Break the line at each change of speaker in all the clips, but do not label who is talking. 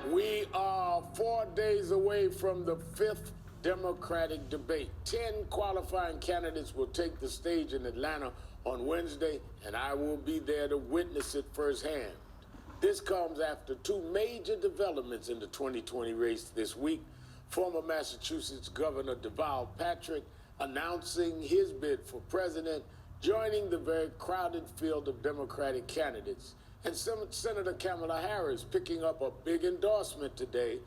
We are 4 days away from the fifth Democratic debate. 10 qualifying candidates will take the stage in Atlanta on Wednesday, and I will be there to witness it firsthand. This comes after two major developments in the 2020 race this week. Former Massachusetts Governor Deval Patrick announcing his bid for president, joining the very crowded field of Democratic candidates. And Senator Kamala Harris picking up a big endorsement today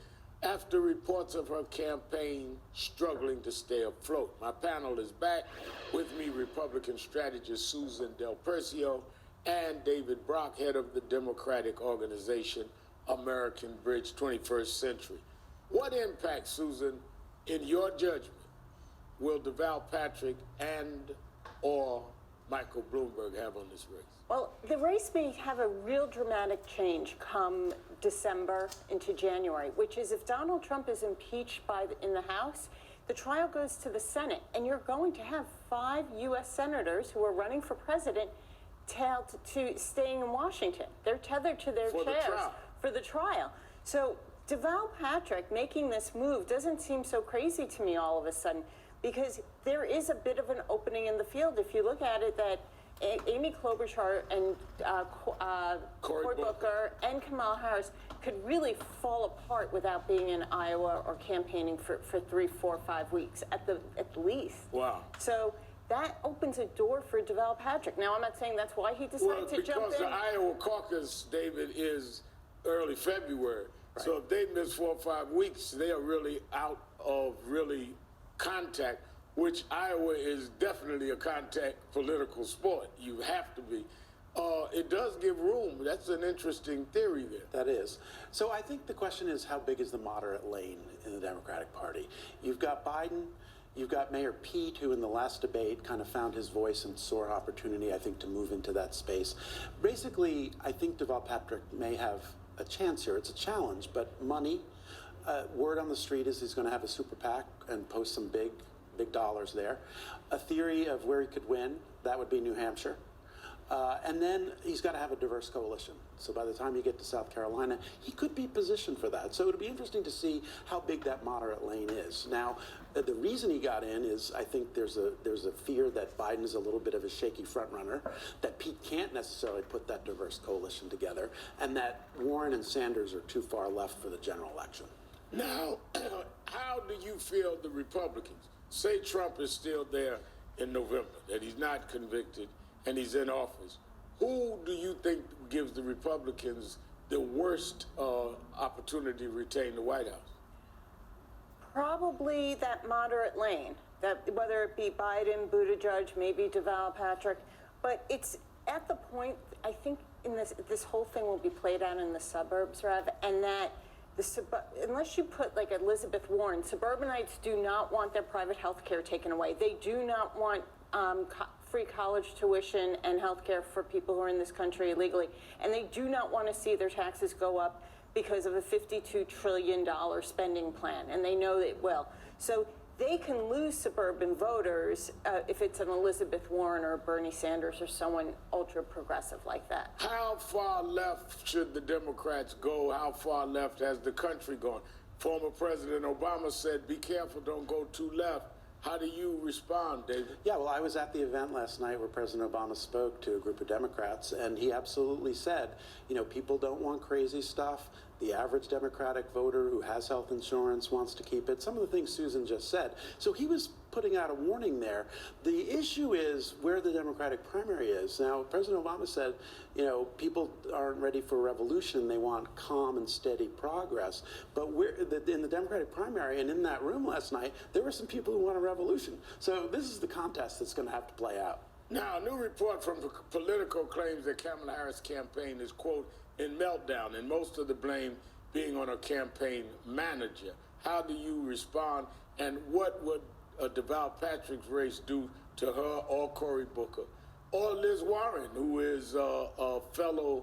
after reports of her campaign struggling to stay afloat. My panel is back. With me, Republican strategist Susan Del Percio and David Brock, head of the Democratic organization American Bridge 21st Century. What impact, Susan, in your judgment, will Deval Patrick and or Michael Bloomberg have on this race?
Well, the race may have a real dramatic change come December into January, which is if Donald Trump is impeached in the House, the trial goes to the Senate, and you're going to have 5 U.S. senators who are running for president to staying in Washington. They're tethered to their chairs for the trial. So Deval Patrick making this move doesn't seem so crazy to me all of a sudden, because there is a bit of an opening in the field. If you look at it, that Amy Klobuchar and Cory Booker and Kamala Harris could really fall apart without being in Iowa or campaigning for 3, 4, 5 weeks at the least.
Wow.
So that opens a door for Deval Patrick. Now, I'm not saying that's why he decided to jump in.
Because the Iowa caucus, David, is early February. Right. So if they miss 4 or 5 weeks, they are really out of contact, which Iowa is definitely a contact political sport. You have to be. It does give room. That's an interesting theory there.
That is. So I think the question is, how big is the moderate lane in the Democratic Party? You've got Biden, you've got Mayor Pete, who in the last debate kind of found his voice and saw opportunity, I think, to move into that space. Basically, I think Deval Patrick may have a chance here. It's a challenge, but money. Word on the street is he's going to have a super PAC and post some big dollars there. A theory of where he could win, that would be New Hampshire. And then he's got to have a diverse coalition. So by the time you get to South Carolina, he could be positioned for that. So it'll be interesting to see how big that moderate lane is. Now, the reason he got in is I think there's a fear that Biden is a little bit of a shaky front runner, that Pete can't necessarily put that diverse coalition together, and that Warren and Sanders are too far left for the general election.
Now, how do you feel the Republicans, say Trump is still there in November, that he's not convicted and he's in office, who do you think gives the Republicans the worst opportunity to retain the White House?
Probably that moderate lane, that whether it be Biden, Buttigieg, maybe Deval Patrick, but it's at the point, I think in this whole thing will be played out in the suburbs, Rev, and that unless you put like Elizabeth Warren, suburbanites do not want their private health care taken away. They do not want free college tuition and health care for people who are in this country illegally. And they do not want to see their taxes go up because of a $52 trillion spending plan. And they know it will. So they can lose suburban voters if it's an Elizabeth Warren or Bernie Sanders or someone ultra progressive like that.
How far left should the Democrats go? How far left has the country gone? Former President Obama said, be careful, don't go too left. How do you respond, David?
Yeah, well, I was at the event last night where President Obama spoke to a group of Democrats, and he absolutely said, you know, people don't want crazy stuff. The average Democratic voter who has health insurance wants to keep it. Some of the things Susan just said. So he was putting out a warning there. The issue is where the Democratic primary is. Now, President Obama said, you know, people aren't ready for a revolution. They want calm and steady progress. But in the Democratic primary and in that room last night, there were some people who want a revolution. So this is the contest that's going to have to play out.
Now, a new report from Politico claims that Kamala Harris' campaign is, quote, in meltdown, and most of the blame being on her campaign manager. How do you respond, and what would Deval Patrick's race do to her or Cory Booker or Liz Warren, who is a fellow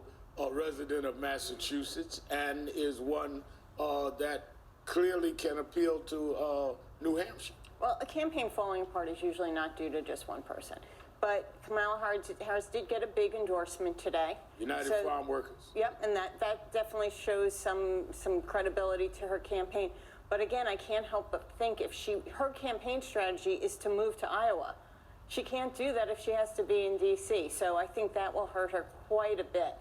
resident of Massachusetts and is one that clearly can appeal to New Hampshire?
Well, a campaign falling apart is usually not due to just one person. But Kamala Harris did get a big endorsement today.
United Farm Workers.
Yep, and that definitely shows some credibility to her campaign. But again, I can't help but think if her campaign strategy is to move to Iowa. She can't do that if she has to be in D.C. So I think that will hurt her quite a bit.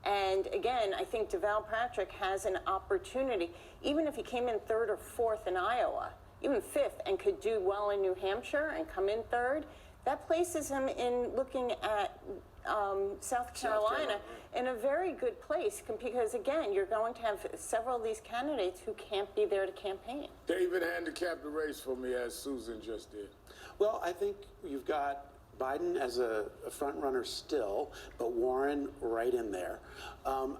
And again, I think Deval Patrick has an opportunity, even if he came in third or fourth in Iowa, even fifth, and could do well in New Hampshire and come in third, that places him in looking at South Carolina in a very good place because, again, you're going to have several of these candidates who can't be there to campaign.
David handicapped the race for me, as Susan just did.
Well, I think you've got Biden as a front runner still, but Warren right in there.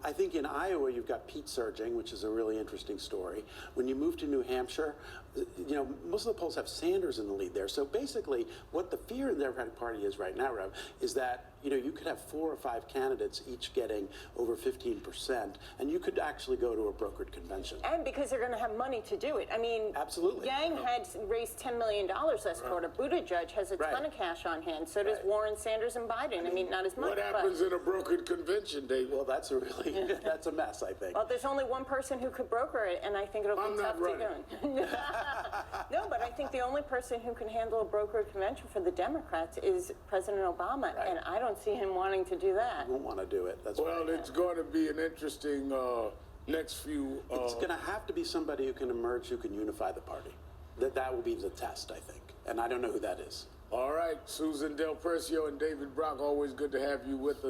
I think in Iowa you've got Pete surging, which is a really interesting story. When you move to New Hampshire, you know, most of the polls have Sanders in the lead there. So basically what the fear in the Democratic Party is right now, Rev, is that, you know, you could have 4 or 5 candidates each getting over 15%, and you could actually go to a brokered convention.
And because they're going to have money to do it. I mean,
absolutely.
Yang had raised $10 million last quarter. Buttigieg has a ton of cash on hand. So does Warren, Sanders, and Biden. I mean, not as much.
What happens in a brokered convention, David?
Well, that's a really, that's a mess, I think.
Well, there's only one person who could broker it, and I think it'll be tough to do. No, but I think the only person who can handle a brokered convention for the Democrats is President Obama, and I don't see him wanting to do that.
He won't want to do it. That's
well, it's going to be an interesting next few.
It's going to have to be somebody who can emerge, who can unify the party. That will be the test, I think. And I don't know who that is.
All right, Susan Del Percio and David Brock, always good to have you with us.